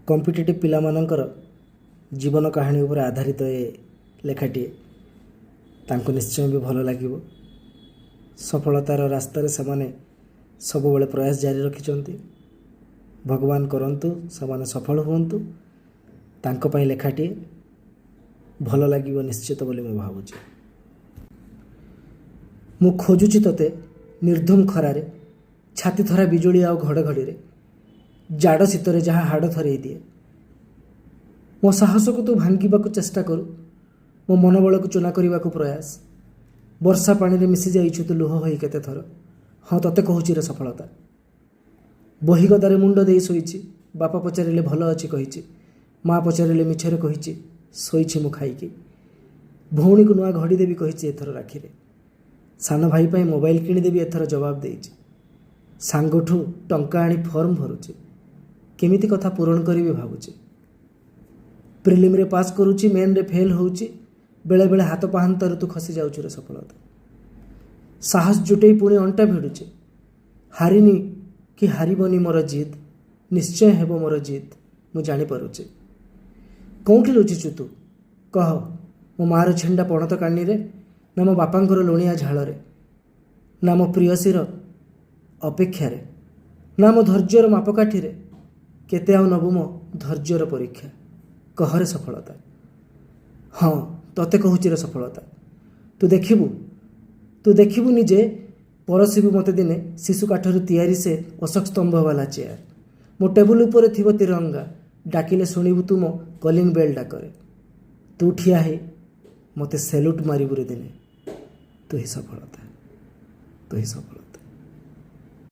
Competitive पिलामानंकर जीवन कहानी उपर आधारित ए लेखाटीए तांको निश्चय भी भल लगे। सफलतार रास्तार से सब बेले प्रयास जारी रखिंट। भगवान करंतु से सफल हुंतु। तांको पई लेखाटीए भल लगे निश्चित बोली मु भावुची। मु खोजुची तोते निर्धूम खरारे छाती थरा बिजुली आउ घड़घड़ी रे जाड़ शीतरे जहाँ हाड़ थरई दिए। मो साहस को तू भांगा चेष्टा करू। मो मनोबल को चुना करने को प्रयास। वर्षा पानी रे मिसी जाइछु तू लुह होई केते थर। हाँ तते कहूची रे सफलता। बही गदारे मुंड देई सोईची। बापा पचारिले भल अच्छी कही। माँ पचारिले मिछरे कही शोची मु खाईकी। भौणी को नुआ घड़ी देवी कही एथर राखी रे। सान भाई पाई मोबाइल किणीदेवी एथर जवाब देइछि। सांगठू टंका आनी फॉर्म भरुची। केमिति कथा पूरण करी भावुची। प्रिलिम रे पास करुची मेन रे फेल होउची। बेले बेले हाथ पाहांतर तू खसी जाउछु रे सफलता। साहस जुटई पुणी अंटा भिड़ुची। हारिनी कि हारिबनी मोर जिद निश्चय हेबो मोर जिद मु जानी पारुची। कौटी लुचिचु तू कह। मो मार छेंडा पणत कानी रे ना मो बापांकर लुणिया झाଳରେ ना मो प्रियसीर अपेक्षार ना मो धैर्यर मापकाठी रे केते आउ नबु मो धैर्यर परीक्षा। कह रे सफलता। हाँ तते कहूची रे सफलता। तू देखिबु निजे परसिबु मते दिने शिशु काठर तैयारी से अशोक स्तंभ वाला चेयर। मो टेबुल उपरे थिबो तिरंगा। डाकिले शुणिबु तू मो कलिंग बेल डाकरे। तू ठिया हे मते सैल्यूट मारिबु रे दिने। तू ही सफलता।